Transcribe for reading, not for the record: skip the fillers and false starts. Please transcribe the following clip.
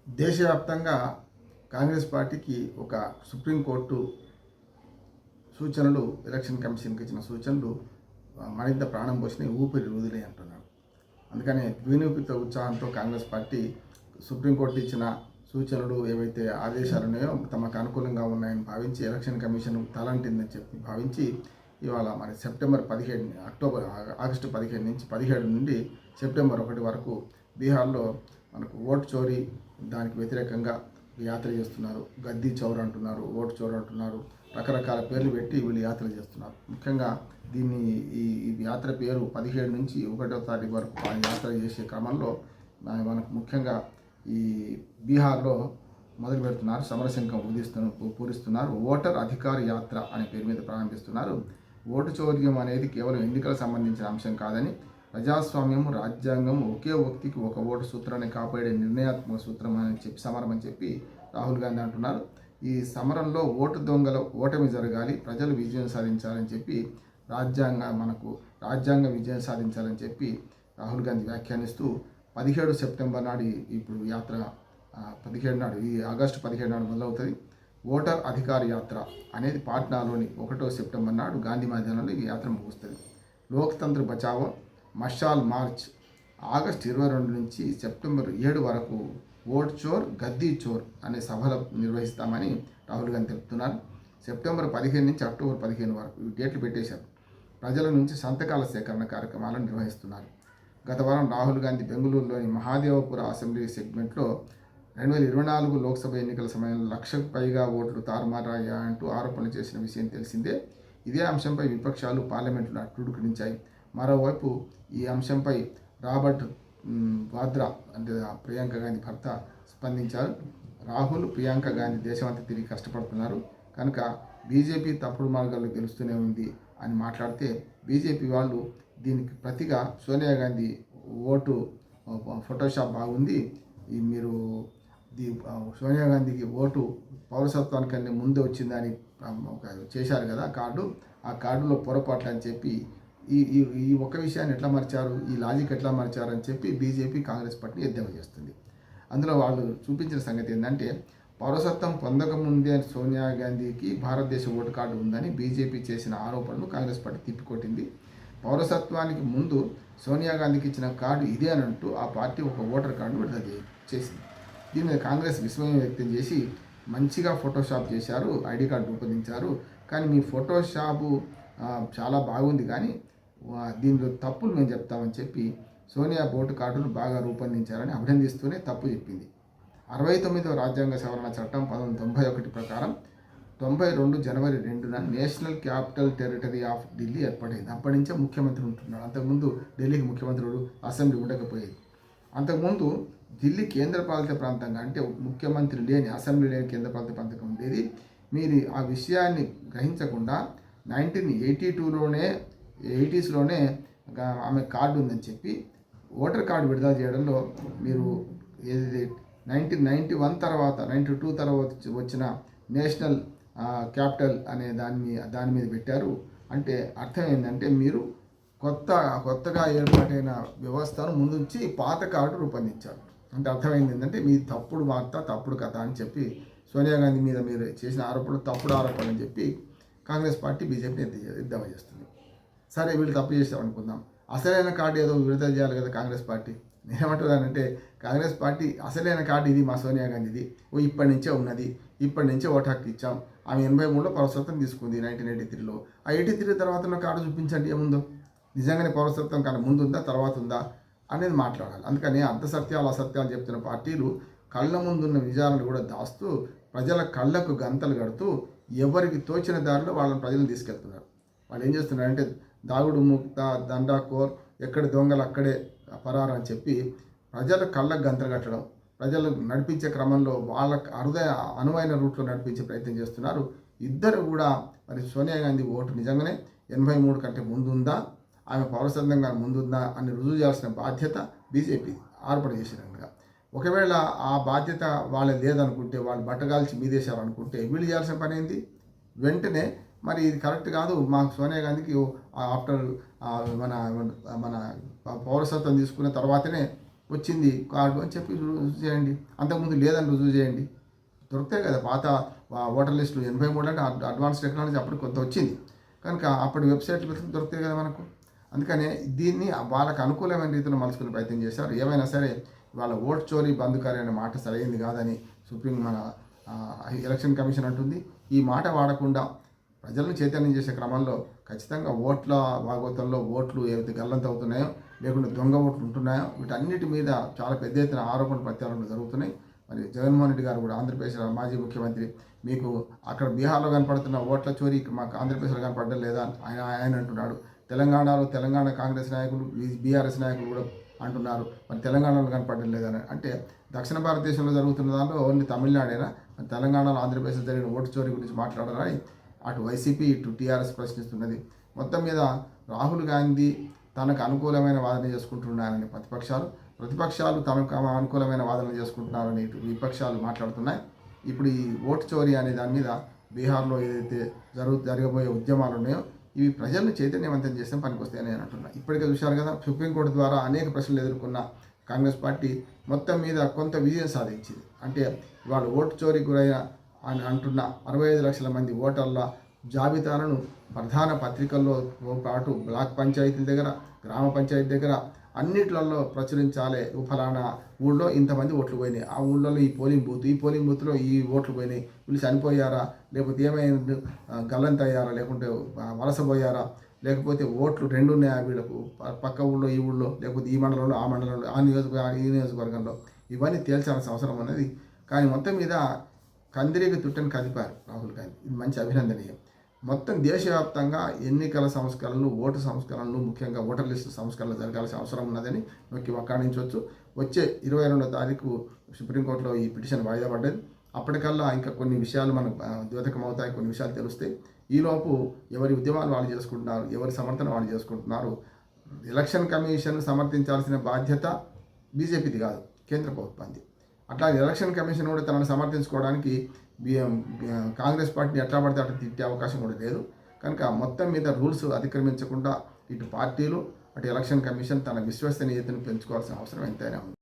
దేశవ్యాప్తంగా కాంగ్రెస్ పార్టీకి ఒక సుప్రీంకోర్టు సూచనలు, ఎలక్షన్ కమిషన్కి ఇచ్చిన సూచనలు మరింత ప్రాణం పోసినాయి, ఊపిరి వదిలే అంటున్నాడు. అందుకని ద్వినూపిత ఉత్సాహంతో కాంగ్రెస్ పార్టీ సుప్రీంకోర్టు ఇచ్చిన సూచనలు ఏవైతే ఆదేశాలు ఉన్నాయో తమకు అనుకూలంగా ఉన్నాయని భావించి ఎలక్షన్ కమిషన్ తలంటిందని చెప్పి భావించి ఇవాళ మరి ఆగస్టు 15 నుంచి 17 నుండి సెప్టెంబర్ 1 వరకు బీహార్లో మనకు ఓటు చోరీ దానికి వ్యతిరేకంగా యాత్ర చేస్తున్నారు. గద్దీ చౌర్ అంటున్నారు, ఓటు చోర్ అంటున్నారు, రకరకాల పేర్లు పెట్టి వీళ్ళు యాత్ర చేస్తున్నారు. ముఖ్యంగా దీన్ని ఈ యాత్ర పేరు 17 నుంచి 1వ తారీఖు వరకు యాత్ర చేసే క్రమంలో మనకు ముఖ్యంగా ఈ బీహార్లో మొదలు పెడుతున్నారు. సమరశంఖం పూరిస్తున్నారు. ఓటర్ అధికార యాత్ర అనే పేరు మీద ప్రారంభిస్తున్నారు. ఓటు చౌర్యం అనేది కేవలం ఎన్నికలకు సంబంధించిన అంశం కాదని, ప్రజాస్వామ్యం, రాజ్యాంగం ఒకే వ్యక్తికి ఒక ఓటు సూత్రాన్ని కాపాడే నిర్ణయాత్మక సూత్రం అని చెప్పి సమరం అని చెప్పి రాహుల్ గాంధీ అంటున్నారు. ఈ సమరంలో ఓటు దొంగల ఓటమి జరగాలి, ప్రజలు విజయం సాధించాలని చెప్పి రాజ్యాంగ విజయం సాధించాలని చెప్పి రాహుల్ గాంధీ వ్యాఖ్యానిస్తూ 17 సెప్టెంబర్ నాడు ఇప్పుడు యాత్ర 17 నాడు ఈ ఆగస్టు 17 నాడు మొదలవుతుంది. ఓటర్ అధికార యాత్ర అనేది పాట్నాలోని 1 సెప్టెంబర్ నాడు గాంధీ మైదానంలో ఈ యాత్ర ముగుస్తుంది. లోక్తంత్ర బచావో మషాల్ మార్చ్ ఆగస్టు 22 నుంచి సెప్టెంబర్ 7 వరకు ఓట్ చోర్, గద్దీ చోర్ అనే సభలు నిర్వహిస్తామని రాహుల్ గాంధీ తెలుపుతున్నారు. సెప్టెంబర్ 15 నుంచి అక్టోబర్ 15 వరకు డేట్లు పెట్టేశారు. ప్రజల నుంచి సంతకాల సేకరణ కార్యక్రమాలను నిర్వహిస్తున్నారు. గత వారం రాహుల్ గాంధీ బెంగళూరులోని మహాదేవపుర అసెంబ్లీ సెగ్మెంట్లో 2024 లోక్సభ ఎన్నికల సమయంలో 1,00,000కు పైగా ఓట్లు తారుమారయ్యాయంటూ ఆరోపణలు చేసిన విషయం తెలిసిందే. ఇదే అంశంపై విపక్షాలు పార్లమెంటులో అట్టుడుకునించాయి. మరోవైపు ఈ అంశంపై రాబర్ట్ వాద్రా అంటే ప్రియాంక గాంధీ భర్త స్పందించారు. రాహుల్, ప్రియాంక గాంధీ దేశమంతా తిరిగి కష్టపడుతున్నారు కనుక బీజేపీ తప్పుడు మార్గాల్లో గెలుస్తూనే ఉంది అని మాట్లాడితే, బీజేపీ వాళ్ళు దీనికి ప్రతిగా సోనియా గాంధీ ఓటు ఫోటోషాప్ బాగుంది, మీరు సోనియా గాంధీకి ఓటు పౌరసత్వానికన్నా ముందే వచ్చిందని చేశారు కదా కార్డు, ఆ కార్డులో పొరపాట్లు అని చెప్పి ఈ ఒక్క విషయాన్ని ఎట్లా మర్చారు, ఈ లాజిక్ ఎట్లా మర్చారు అని చెప్పి బీజేపీ కాంగ్రెస్ పార్టీ ఎద్దేవా చేస్తుంది. అందులో వాళ్ళు చూపించిన సంగతి ఏంటంటే, పౌరసత్వం పొందకముందే సోనియా గాంధీకి భారతదేశ ఓటు కార్డు ఉందని బీజేపీ చేసిన ఆరోపణలు కాంగ్రెస్ పార్టీ తిప్పికొట్టింది. పౌరసత్వానికి ముందు సోనియా గాంధీకి ఇచ్చిన కార్డు ఇదే అని అంటూ ఆ పార్టీ ఒక ఓటర్ కార్డు విడుదల చేసింది. దీని మీద కాంగ్రెస్ విస్మయం వ్యక్తం చేసి మంచిగా ఫోటోషాప్ చేశారు, ఐడి కార్డు రూపొందించారు, కానీ మీ ఫోటోషాపు చాలా బాగుంది కానీ దీనిలో తప్పులు మేము చెప్తామని చెప్పి సోనియా ఓటు కార్డును బాగా రూపొందించారని అభినందిస్తూనే తప్పు చెప్పింది. 69వ రాజ్యాంగ సవరణ చట్టం 1991 ప్రకారం 92 జనవరి 2న national capital territory of Delhi ఏర్పడింది. అప్పటి నుంచే ముఖ్యమంత్రి ఉంటున్నాడు. అంతకుముందు ఢిల్లీకి ముఖ్యమంత్రుడు, అసెంబ్లీ ఉండకపోయేది. అంతకుముందు ఢిల్లీ కేంద్రపాలిత ప్రాంతంగా, అంటే ముఖ్యమంత్రి లేని, అసెంబ్లీ లేని కేంద్రపాలిత ప్రాంతంగా ఉండేది. మీరు ఆ విషయాన్ని గ్రహించకుండా 1982లోనే 80స్లోనే ఆమె కార్డు ఉందని చెప్పి ఓటర్ కార్డు విడుదల చేయడంలో మీరు 1991 తర్వాత 92 తర్వాత వచ్చిన నేషనల్ క్యాపిటల్ అనే దాని మీద పెట్టారు. అంటే అర్థం ఏంటంటే, మీరు కొత్తగా ఏర్పాటైన వ్యవస్థను ముందుంచి పాత కార్డు రూపొందించారు. అంటే అర్థమైంది ఏంటంటే, మీ తప్పుడు వార్త, తప్పుడు కథ అని చెప్పి సోనియా గాంధీ మీద మీరు చేసిన ఆరోపణలు తప్పుడు ఆరోపణలు అని చెప్పి కాంగ్రెస్ పార్టీ బీజేపీని ఎద్దేవా చేస్తుంది. సరే, వీళ్ళు తప్పు చేస్తాం అనుకుందాం, అసలైన కార్డు ఏదో విడుదల చేయాలి కదా కాంగ్రెస్ పార్టీ. నేనేమంటున్నానంటే, కాంగ్రెస్ పార్టీ అసలైన కార్డు ఇది, మా సోనియా గాంధీది, ఇప్పటి నుంచే ఉన్నది, ఇప్పటి నుంచే ఓటు హక్కు ఇచ్చాం, ఆమె 83లో పౌరసత్వం తీసుకుంది 1983లో. ఆ 83 తర్వాత ఉన్న కార్డు చూపించండి ఏముందో, నిజంగానే పౌరసత్వం కన్నా ముందు ఉందా తర్వాత ఉందా అనేది మాట్లాడాలి. అందుకని అసత్యాలు చెప్తున్న పార్టీలు కళ్ళ ముందున్న నిజాలను కూడా దాస్తూ ప్రజల కళ్ళకు గంతలు కడుతూ ఎవరికి తోచిన దారిలో వాళ్ళని ప్రజలను తీసుకెళ్తున్నారు. వాళ్ళు ఏం చేస్తున్నారంటే, దాగుడు ముక్త, దండాకోర్, ఎక్కడ దొంగలు అక్కడే పరారు అని చెప్పి ప్రజల కళ్ళకు గంతలు కట్టడం, ప్రజలు నడిపించే క్రమంలో వాళ్ళకు అనువైన రూట్లో నడిపించే ప్రయత్నం చేస్తున్నారు. ఇద్దరు కూడా మరి సోనియా గాంధీ ఓటు నిజంగానే 83 కంటే ముందుందా, ఆమె పౌరసత్వంగా ముందుందా అని రుజువు చేయాల్సిన బాధ్యత బీజేపీ ఆర్పణ చేసినట్టుగా. ఒకవేళ ఆ బాధ్యత వాళ్ళ లేదనుకుంటే, వాళ్ళు బట్టగాల్చి మీదేశారనుకుంటే వీళ్ళు చేయాల్సిన పని ఏంది, వెంటనే మరి ఇది కరెక్ట్ కాదు, మాకు సోనియా గాంధీకి ఆఫ్టర్ మన పౌరసత్వం తీసుకున్న తర్వాతనే వచ్చింది కార్డు అని చెప్పి రుజువు చేయండి. అంతకుముందు లేదని రుజువు చేయండి. దొరుకుతాయి కదా పాత ఓటర్ లిస్టులు. 83 అంటే అడ్వాన్స్ టెక్నాలజీ అప్పుడు కొంత వచ్చింది కనుక అప్పటి వెబ్సైట్లు వెతికి దొరుకుతాయి కదా మనకు. అందుకనే దీన్ని వాళ్ళకు అనుకూలమైన రీతిలో మలుచుకునే ప్రయత్నం చేశారు. ఏమైనా సరే వాళ్ళ ఓటు చోరీ బంధుకారి అనే మాట సరైంది కాదని సుప్రీం మన ఎలక్షన్ కమిషన్ అంటుంది. ఈ మాట వాడకుండా ప్రజలను చైతన్యం చేసే క్రమంలో ఖచ్చితంగా ఓట్ల భాగవతంలో ఓట్లు ఏవైతే గల్లంత అవుతున్నాయో లేకుంటే దొంగ ఓట్లు ఉంటున్నాయో వీటన్నిటి మీద చాలా పెద్ద ఎత్తున ఆరోపణ ప్రత్యారోపణలు జరుగుతున్నాయి. మరి జగన్మోహన్ రెడ్డి గారు కూడా ఆంధ్రప్రదేశ్ మాజీ ముఖ్యమంత్రి మీకు అక్కడ బీహార్లో కనపడుతున్న ఓట్ల చోరీ మాకు ఆంధ్రప్రదేశ్లో కనపడడం లేదా ఆయన అంటున్నాడు. తెలంగాణలో తెలంగాణ కాంగ్రెస్ నాయకులు బీఆర్ఎస్ నాయకులు కూడా అంటున్నారు మరి తెలంగాణలో కనపడడం లేదని. అంటే దక్షిణ భారతదేశంలో జరుగుతున్న దాంట్లో ఓన్లీ తమిళనాడేనా, తెలంగాణలో ఆంధ్రప్రదేశ్లో జరిగిన ఓటు చోరీ గురించి మాట్లాడాలని అటు వైసీపీ ఇటు టీఆర్ఎస్ ప్రశ్నిస్తున్నది. మొత్తం మీద రాహుల్ గాంధీ తనకు అనుకూలమైన వాదన చేసుకుంటున్నారని ప్రతిపక్షాలు తనకు అనుకూలమైన వాదన చేసుకుంటున్నారని ఇటు విపక్షాలు మాట్లాడుతున్నాయి. ఇప్పుడు ఈ ఓటు చోరీ అనే దాని మీద బీహార్లో ఏదైతే జరగబోయే ఉద్యమాలు ఉన్నాయో ఇవి ప్రజలను చైతన్యవంతం చేస్తే పనికొస్తాయని నేను అంటున్నా. ఇప్పటికే చూశారు కదా సుప్రీంకోర్టు ద్వారా అనేక ప్రశ్నలు ఎదుర్కొన్న కాంగ్రెస్ పార్టీ మొత్తం మీద కొంత విజయం సాధించింది. అంటే ఇవాళ ఓటు చోరీ గురైన అని అంటున్న 65 లక్షల మంది ఓటర్ల జాబితాలను ప్రధాన పత్రికల్లో పాటు బ్లాక్ పంచాయతీల దగ్గర గ్రామ పంచాయతీ దగ్గర అన్నిట్లలో ప్రచురించాలి. ఫలానా ఊళ్ళో ఇంతమంది ఓట్లు పోయినాయి, ఆ ఊళ్ళో ఈ పోలింగ్ బూత్లో ఈ ఓట్లు పోయినాయి, వీళ్ళు చనిపోయారా లేకపోతే ఏమైనా గల్లంత అయ్యారా లేకుంటే వలసపోయారా లేకపోతే ఓట్లు రెండు ఉన్నాయా వీళ్ళకు పక్క ఊళ్ళో ఈ ఊళ్ళో లేకపోతే ఈ మండలంలో ఆ మండలంలో ఈ నియోజకవర్గంలో ఇవన్నీ తేల్చాల్సిన అవసరం ఉన్నది. కానీ మొత్తం మీద కందిరీకి తుట్టని కదిపారు రాహుల్ గాంధీ. ఇది మంచి అభినందనీయం. మొత్తం దేశవ్యాప్తంగా ఎన్నికల సంస్కరణలు ఓటు సంస్కరణలు ముఖ్యంగా ఓటర్ లిస్టు సంస్కరణలు జరగాల్సిన అవసరం ఉన్నదని నొక్కి వక్కాణించవచ్చు. వచ్చే 22వ తారీఖు సుప్రీంకోర్టులో ఈ పిటిషన్ వాయిదా పడ్డది. అప్పటికల్లా ఇంకా కొన్ని విషయాలు మనకు ద్యోతకమవుతాయి, కొన్ని విషయాలు తెలుస్తాయి. ఈలోపు ఎవరి ఉద్యమాలు వాళ్ళు చేసుకుంటున్నారు, ఎవరి సమర్థన వాళ్ళు చేసుకుంటున్నారు. ఎలక్షన్ కమిషన్ సమర్థించాల్సిన బాధ్యత బీజేపీది కాదు, కేంద్ర ప్రభుత్వానికి. అట్లా ఎలక్షన్ కమిషన్ కూడా తనను సమర్థించుకోవడానికి కాంగ్రెస్ పార్టీని ఎట్లా పడితే అట్లా తిట్టే అవకాశం కూడా లేదు. కనుక మొత్తం మీద రూల్స్ అతిక్రమించకుండా ఇటు పార్టీలు అటు ఎలక్షన్ కమిషన్ తన విశ్వసనీయతను పెంచుకోవాల్సిన అవసరం ఎంతైనా ఉంది.